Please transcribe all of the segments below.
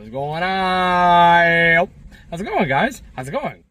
What's going on? How's it going, guys? How's it going?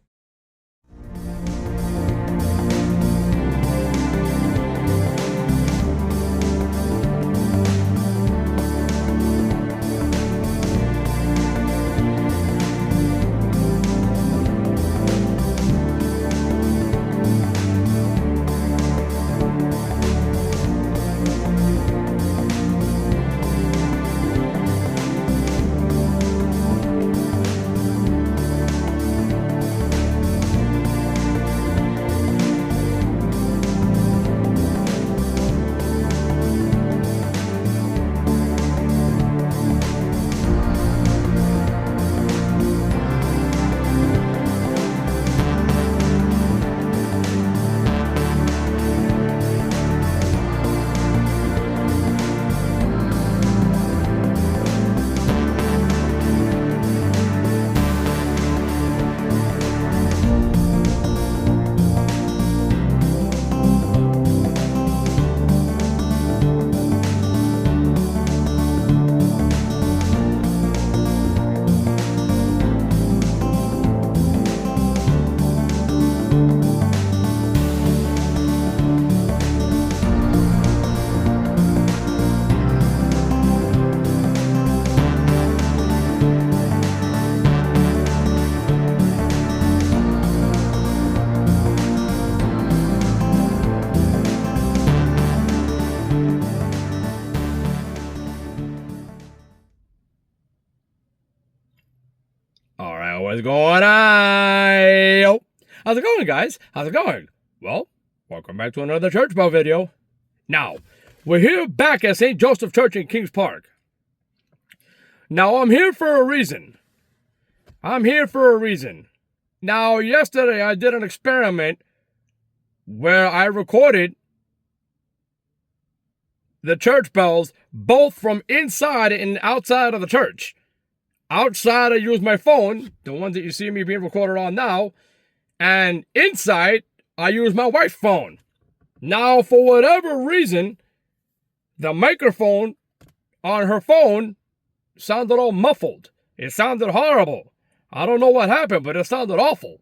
Alright, what's going on? How's it going, guys? How's it going? Well, welcome back to another church bell video. Now, we're here back at St. Joseph Church in Kings Park. Now, I'm here for a reason. Now, yesterday I did an experiment where I recorded the church bells both from inside and outside of the church. Outside, I use my phone, the one that you see me being recorded on now, and inside, I use my wife's phone. Now, for whatever reason, the microphone on her phone sounded all muffled. It sounded horrible. I don't know what happened, but it sounded awful.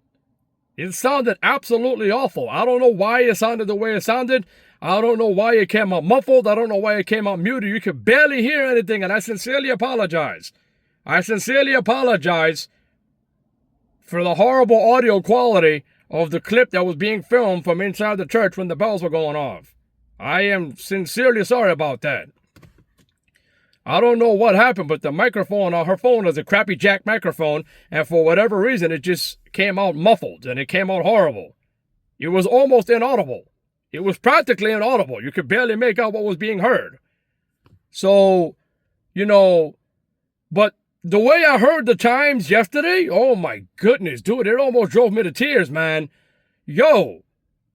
It sounded absolutely awful. I don't know why it sounded the way it sounded. I don't know why it came out muffled. I don't know why it came out muted. You could barely hear anything, and I sincerely apologize. I sincerely apologize for the horrible audio quality of the clip that was being filmed from inside the church when the bells were going off. I am sincerely sorry about that. I don't know what happened, but the microphone on her phone is a crappy jack microphone, and for whatever reason, it just came out muffled, and it came out horrible. It was almost inaudible. It was practically inaudible. You could barely make out what was being heard. So, but the way I heard the chimes yesterday, oh my goodness, dude, it almost drove me to tears, man. Yo,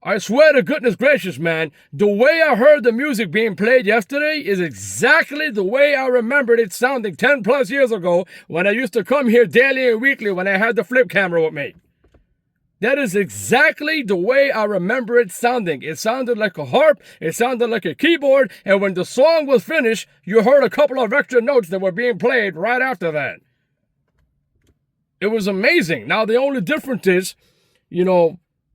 I swear to goodness gracious, man, the way I heard the music being played yesterday is exactly the way I remembered it sounding 10 plus years ago when I used to come here daily and weekly when I had the flip camera with me. That is exactly the way I remember it sounding. It sounded like a harp, it sounded like a keyboard, and when the song was finished, you heard a couple of extra notes that were being played right after that. It was amazing. Now, the only difference is,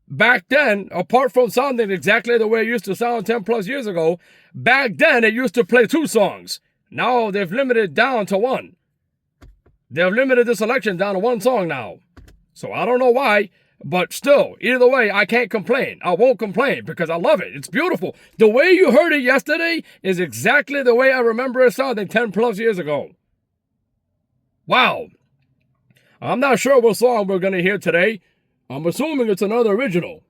back then, apart from sounding exactly the way it used to sound 10 plus years ago, back then it used to play 2 songs. Now they've limited it down to 1. They've limited the selection down to 1 song now. So I don't know why. But still, either way, I can't complain. I won't complain because I love it. It's beautiful. The way you heard it yesterday is exactly the way I remember it sounding 10 plus years ago. Wow. I'm not sure what song we're going to hear today. I'm assuming it's another original.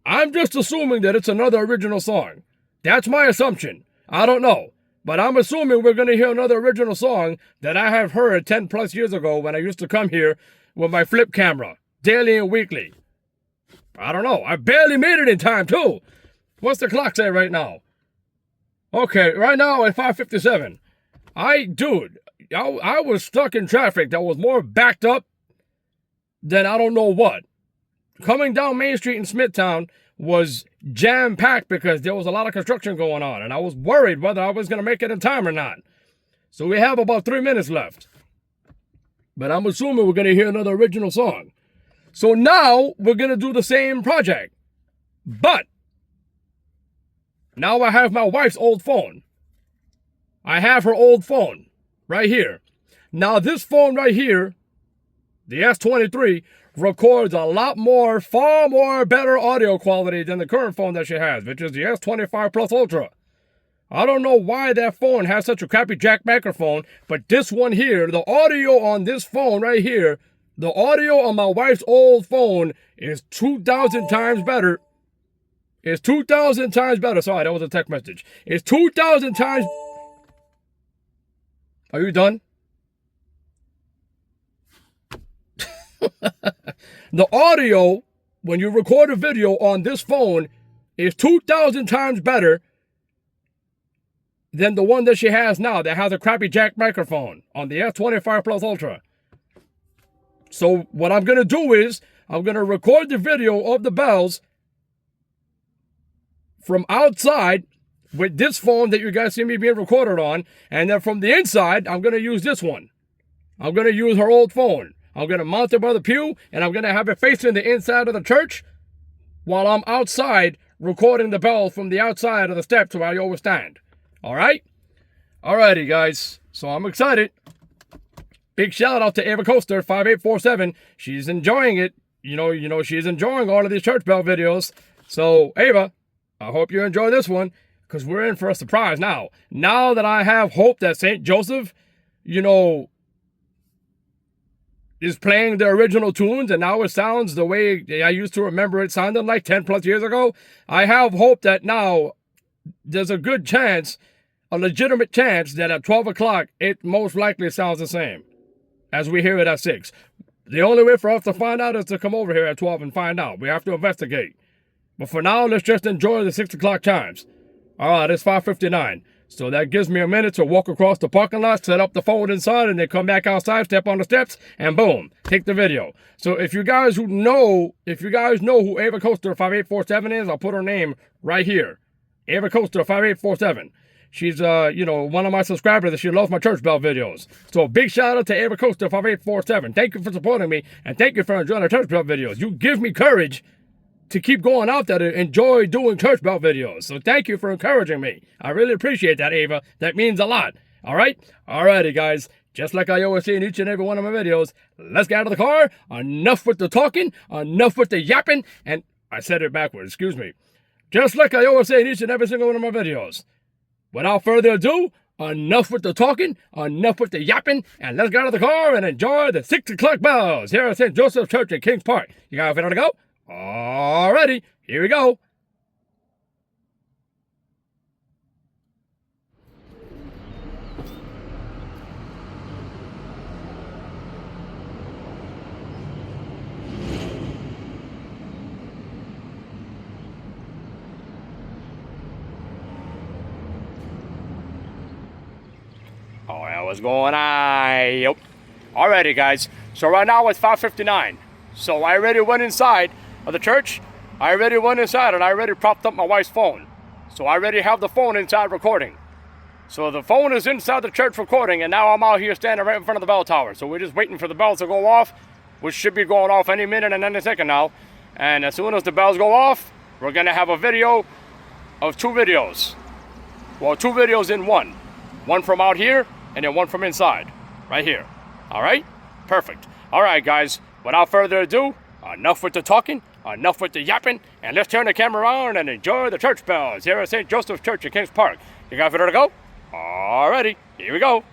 I'm just assuming that it's another original song. That's my assumption. I don't know. But I'm assuming we're going to hear another original song that I have heard 10 plus years ago when I used to come here with my flip camera. Daily and weekly. I don't know. I barely made it in time, too. What's the clock say right now? Okay, right now at 5:57. I was stuck in traffic that was more backed up than I don't know what. Coming down Main Street in Smithtown was jam-packed because there was a lot of construction going on, and I was worried whether I was going to make it in time or not. So we have about 3 minutes left. but I'm assuming we're going to hear another original song. So now we're going to do the same project. But now I have my wife's old phone. I have her old phone right here. Now this phone right here, the S23, records a lot more, far more better audio quality than the current phone that she has, which is the S25 Plus Ultra. I don't know why that phone has such a crappy jack microphone, but this one here, the audio on this phone right here, the audio on my wife's old phone is 2,000 times better. It's 2,000 times better. Sorry, that was a text message. It's 2,000 times... Are you done? The audio, when you record a video on this phone, is 2,000 times better than the one that she has now that has a crappy jack microphone on the S25 Plus Ultra. So what I'm going to do is I'm going to record the video of the bells from outside with this phone that you guys see me being recorded on. And then from the inside, I'm going to use this one. I'm going to use her old phone. I'm going to mount it by the pew, and I'm going to have it facing the inside of the church while I'm outside recording the bells from the outside of the steps where I always stand. All right? Alrighty, guys. So I'm excited. Big shout out to Ava Coaster 5847. She's enjoying it. You know, she's enjoying all of these church bell videos. So, Ava, I hope you enjoy this one, because we're in for a surprise now. Now that I have hope that St. Joseph, is playing the original tunes, and now it sounds the way I used to remember it sounded like 10 plus years ago, I have hope that now there's a good chance, a legitimate chance, that at 12 o'clock, it most likely sounds the same as we hear it at 6. The only way for us to find out is to come over here at 12 and find out. We have to investigate. But for now, let's just enjoy the 6 o'clock chimes. All right, it's 5:59. So that gives me a minute to walk across the parking lot, set up the phone inside, and then come back outside, step on the steps, and boom, take the video. So if you guys know who Ava Coaster 5847 is, I'll put her name right here. Ava Coaster 5847. She's, one of my subscribers that she loves my church bell videos. So big shout out to Ava Coaster 5847. Thank you for supporting me, and thank you for enjoying the church bell videos. You give me courage to keep going out there to enjoy doing church bell videos. So thank you for encouraging me. I really appreciate that, Ava. That means a lot. All right? Alrighty, guys. Just like I always say in each and every one of my videos, let's get out of the car. Enough with the talking. Enough with the yapping. And I said it backwards. Excuse me. Just like I always say in each and every single one of my videos. Without further ado, enough with the talking. Enough with the yapping. And let's get out of the car and enjoy the 6 o'clock bells here at St. Joseph's Church in Kings Park. You guys ready to go? Alrighty, here we go. Oh, yeah, what's going on? Yep. Alrighty, guys. So right now it's 5:59. So I already went inside of the church. I already went inside and I already propped up my wife's phone. So I already have the phone inside recording. So the phone is inside the church recording, and now I'm out here standing right in front of the bell tower. So we're just waiting for the bells to go off, which should be going off any minute and any second now. And as soon as the bells go off, we're gonna have a video of 2 videos. Well, 2 videos in one. One from out here and then one from inside, right here. All right? Perfect. All right, guys, without further ado, enough with the talking, enough with the yapping, and let's turn the camera around and enjoy the church bells here at St. Joseph's Church in Kings Park. You guys ready to go? Alrighty, here we go.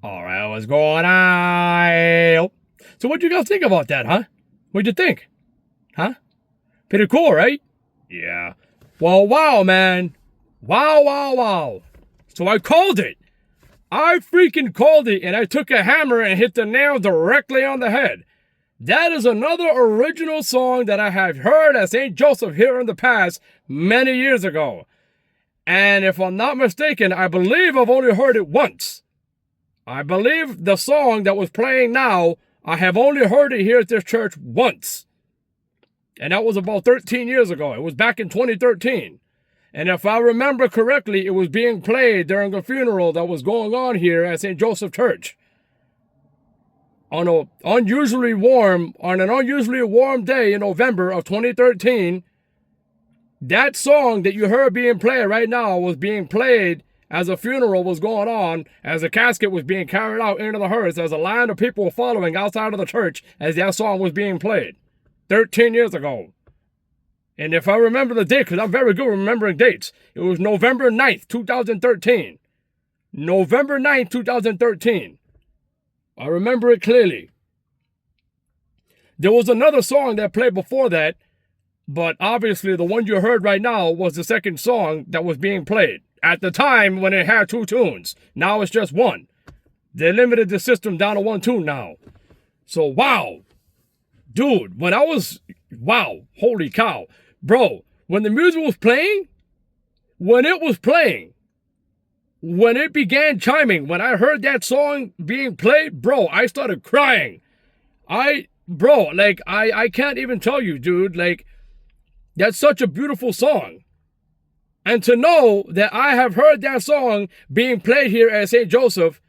All right, what's going on? So what'd you guys think about that, huh? What'd you think? Huh? Pretty cool, right? Yeah. Well, wow, man. Wow. So I called it. I freaking called it, and I took a hammer and hit the nail directly on the head. That is another original song that I have heard at St. Joseph here in the past many years ago. And if I'm not mistaken, I believe I've only heard it once. I believe the song that was playing now, I have only heard it here at this church once. And that was about 13 years ago. It was back in 2013. And if I remember correctly, it was being played during a funeral that was going on here at St. Joseph Church. On an unusually warm day in November of 2013, that song that you heard being played right now was being played as a funeral was going on, as a casket was being carried out into the hearse, as a line of people were following outside of the church as that song was being played 13 years ago. And if I remember the date, because I'm very good remembering dates, it was November 9th, 2013. November 9th, 2013. I remember it clearly. There was another song that played before that, but obviously the one you heard right now was the second song that was being played. At the time when it had two tunes. Now it's just one. They limited the system down to one tune now. So wow. Dude, wow, holy cow. Bro, when the music was playing, when it began chiming, when I heard that song being played, bro, I started crying. I can't even tell you, dude, like, that's such a beautiful song. And to know that I have heard that song being played here at St. Joseph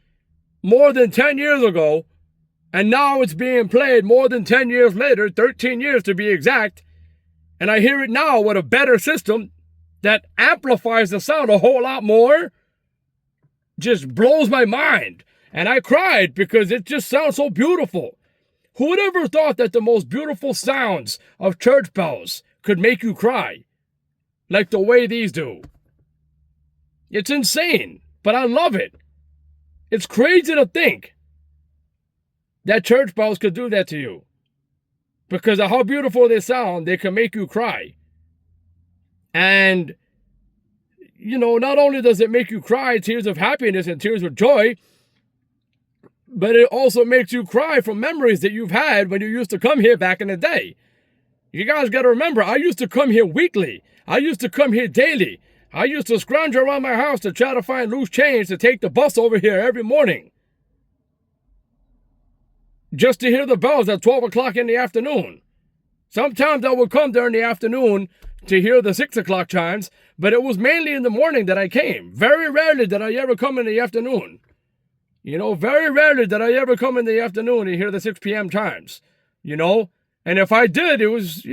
more than 10 years ago, and now it's being played more than 10 years later, 13 years to be exact, and I hear it now with a better system that amplifies the sound a whole lot more, just blows my mind. And I cried because it just sounds so beautiful. Who would ever thought that the most beautiful sounds of church bells could make you cry like the way these do? It's insane, but I love it. It's crazy to think that church bells could do that to you. Because of how beautiful they sound, they can make you cry. And, you know, not only does it make you cry tears of happiness and tears of joy, but it also makes you cry from memories that you've had when you used to come here back in the day. You guys got to remember, I used to come here weekly. I used to come here daily. I used to scrounge around my house to try to find loose change to take the bus over here every morning, just to hear the bells at 12 o'clock in the afternoon. Sometimes I would come during the afternoon to hear the 6 o'clock chimes, but it was mainly in the morning that I came. Very rarely did I ever come in the afternoon. You know, very rarely did I ever come in the afternoon to hear the 6 p.m. chimes, you know. And if I did, it was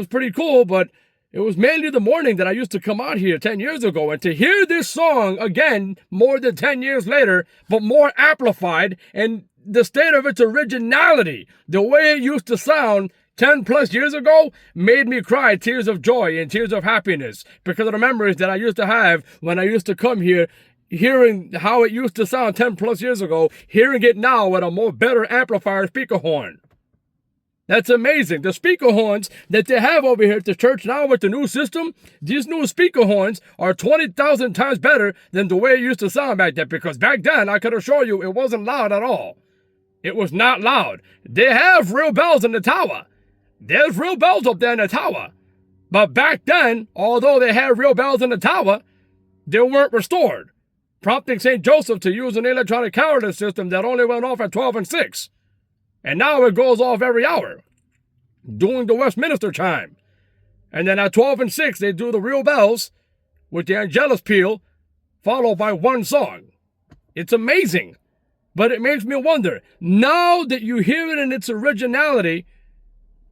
pretty cool, but it was mainly the morning that I used to come out here 10 years ago. And to hear this song again, more than 10 years later, but more amplified, and the state of its originality, the way it used to sound 10 plus years ago, made me cry tears of joy and tears of happiness because of the memories that I used to have when I used to come here, hearing how it used to sound 10 plus years ago, hearing it now with a more better amplifier speaker horn. That's amazing. The speaker horns that they have over here at the church now with the new system, these new speaker horns are 20,000 times better than the way it used to sound back then, because back then, I could assure you, it wasn't loud at all. It was not loud. They have real bells in the tower. There's real bells up there in the tower. But back then, although they had real bells in the tower, they weren't restored, prompting St. Joseph to use an electronic calendar system that only went off at 12 and 6. And now it goes off every hour, doing the Westminster chime. And then at 12 and 6, they do the real bells with the Angelus peal, followed by one song. It's amazing. But it makes me wonder, now that you hear it in its originality,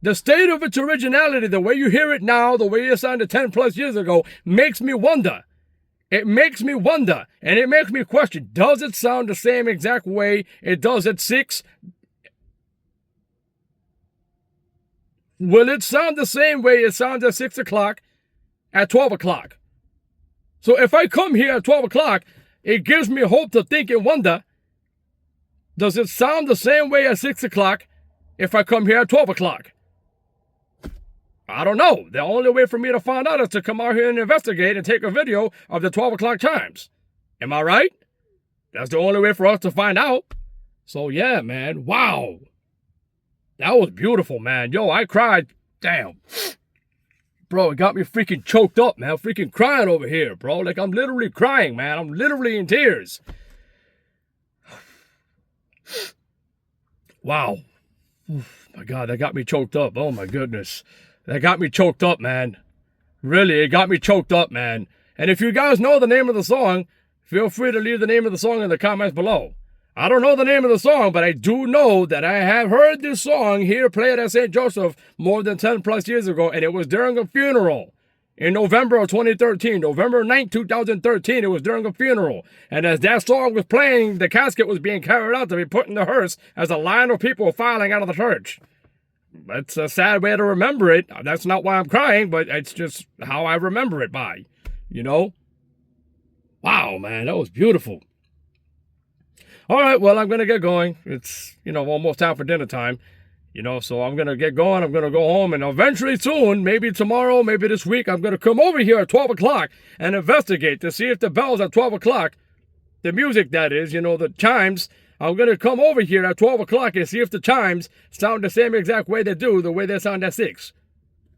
the state of its originality, the way you hear it now, the way it sounded 10 plus years ago, makes me wonder. It makes me wonder, and it makes me question, does it sound the same exact way it does at 6? Will it sound the same way it sounds at 6 o'clock, at 12 o'clock? So if I come here at 12 o'clock, it gives me hope to think and wonder, does it sound the same way at 6 o'clock if I come here at 12 o'clock? I don't know. The only way for me to find out is to come out here and investigate and take a video of the 12 o'clock chimes. Am I right? That's the only way for us to find out. So yeah, man. Wow. That was beautiful, man. Yo, I cried. Damn. Bro, it got me freaking choked up, man. I'm freaking crying over here, bro. Like, I'm literally crying, man. I'm literally in tears. Wow. My God, that got me choked up. Oh, my goodness. That got me choked up, man. Really, it got me choked up, man. And if you guys know the name of the song, feel free to leave the name of the song in the comments below. I don't know the name of the song, but I do know that I have heard this song here played at St. Joseph more than 10 plus years ago, and it was during a funeral in November of 2013. November 9th, 2013, it was during a funeral. And as that song was playing, the casket was being carried out to be put in the hearse as a line of people were filing out of the church. That's a sad way to remember it. That's not why I'm crying, but it's just how I remember it by, you know? Wow, man, that was beautiful. All right, well, I'm going to get going. It's, almost time for dinner time, so I'm going to get going. I'm going to go home, and eventually soon, maybe tomorrow, maybe this week, I'm going to come over here at 12 o'clock and investigate to see if the bells at 12 o'clock, the music that is, the chimes, I'm going to come over here at 12 o'clock and see if the chimes sound the same exact way they do, the way they sound at 6.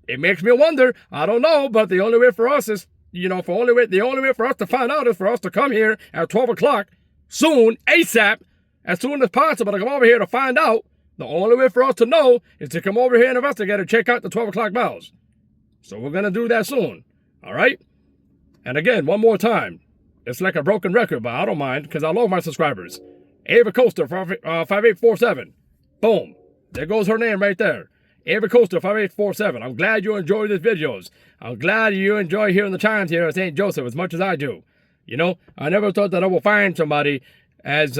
It makes me wonder. I don't know, but the only way for us is, the only way for us to find out is for us to come here at 12 o'clock soon, ASAP, as soon as possible, to come over here to find out. The only way for us to know is to come over here and investigate and check out the 12 o'clock bells. So we're going to do that soon. All right? And again, one more time. It's like a broken record, but I don't mind because I love my subscribers. Ava Coaster 5847. Boom. There goes her name right there. Ava Coaster 5847. I'm glad you enjoyed these videos. I'm glad you enjoy hearing the chimes here at St. Joseph as much as I do. I never thought that I would find somebody as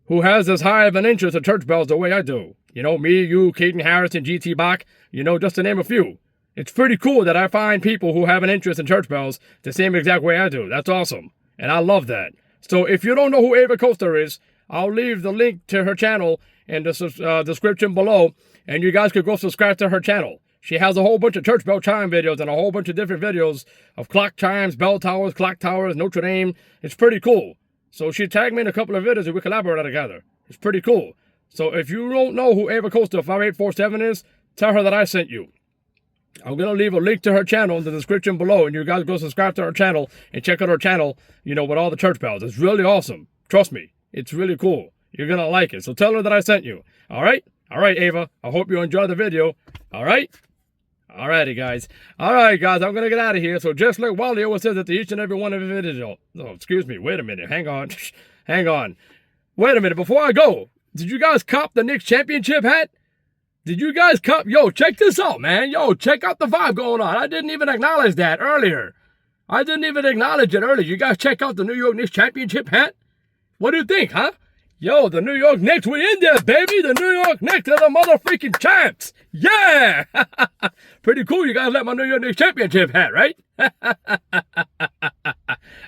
who has as high of an interest in church bells the way I do. Me, you, Keaton Harrison, G.T. Bach, just to name a few. It's pretty cool that I find people who have an interest in church bells the same exact way I do. That's awesome. And I love that. So if you don't know who Ava Coaster is, I'll leave the link to her channel in the description below, and you guys could go subscribe to her channel. She has a whole bunch of church bell chime videos and a whole bunch of different videos of clock chimes, bell towers, clock towers, Notre Dame. It's pretty cool. So she tagged me in a couple of videos and we collaborated together. It's pretty cool. So if you don't know who Ava Coaster 5847 is, tell her that I sent you. I'm going to leave a link to her channel in the description below, and you guys go subscribe to her channel and check out her channel, with all the church bells. It's really awesome. Trust me. It's really cool. You're going to like it. So tell her that I sent you. All right? All right, Ava. I hope you enjoyed the video. All right? Alrighty, guys. Alright, guys, I'm going to get out of here. So just like Wally always says at each and every one of his videos. Oh, excuse me. Wait a minute. Hang on. Hang on. Wait a minute. Before I go, did you guys cop the Knicks championship hat? Did you guys cop? Yo, check this out, man. Yo, check out the vibe going on. I didn't even acknowledge that earlier. I didn't even acknowledge it earlier. You guys check out the New York Knicks championship hat? What do you think, huh? Yo, the New York Knicks, we in there, baby. The New York Knicks are the motherfucking champs. Yeah. Pretty cool. You guys like my New York Knicks championship hat, right?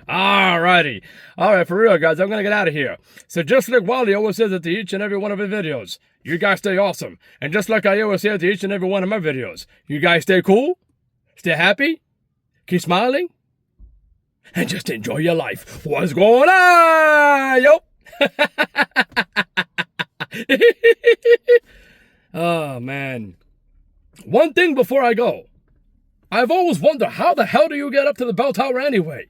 Alrighty. Alright, for real, guys. I'm going to get out of here. So just like Wally always says at each and every one of his videos, you guys stay awesome. And just like I always say at each and every one of my videos, you guys stay cool, stay happy, keep smiling, and just enjoy your life. What's going on, yo? Oh, man. One thing before I go. I've always wondered, how the hell do you get up to the bell tower anyway?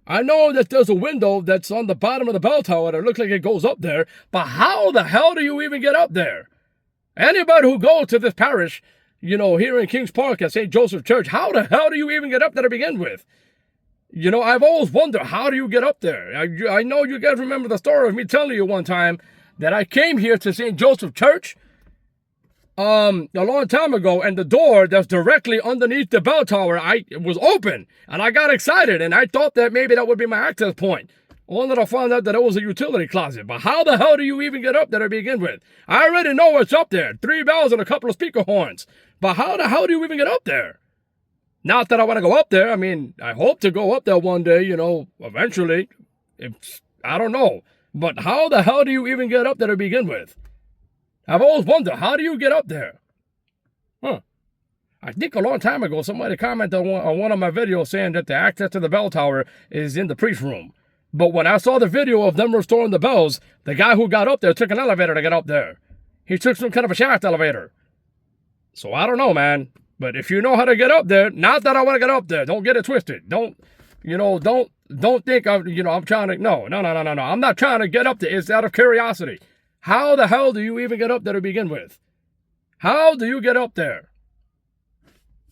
I know that there's a window that's on the bottom of the bell tower that looks like it goes up there, but how the hell do you even get up there? Anybody who goes to this parish, here in Kings Park at St. Joseph Church, how the hell do you even get up there to begin with? I've always wondered, how do you get up there? I know you guys remember the story of me telling you one time that I came here to St. Joseph Church a long time ago, and the door that's directly underneath the bell tower, it was open, and I got excited, and I thought that maybe that would be my access point. Only to find out that it was a utility closet. But how the hell do you even get up there to begin with? I already know what's up there. 3 bells and a couple of speaker horns. But how the hell do you even get up there? Not that I want to go up there. I mean, I hope to go up there one day, eventually. I don't know. But how the hell do you even get up there to begin with? I've always wondered, how do you get up there? Huh. I think a long time ago, somebody commented on one of my videos saying that the access to the bell tower is in the priest room. But when I saw the video of them restoring the bells, the guy who got up there took an elevator to get up there. He took some kind of a shaft elevator. So I don't know, man. But if you know how to get up there, not that I want to get up there. Don't get it twisted. Don't think I'm trying to, no. I'm not trying to get up there. It's out of curiosity. How the hell do you even get up there to begin with? How do you get up there?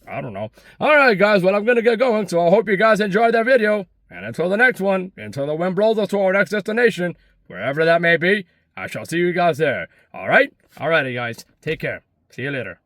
I don't know. All right, guys. Well, I'm going to get going. So I hope you guys enjoyed that video. And until the next one, until the wind blows us to our next destination, wherever that may be, I shall see you guys there. All right? All righty, guys. Take care. See you later.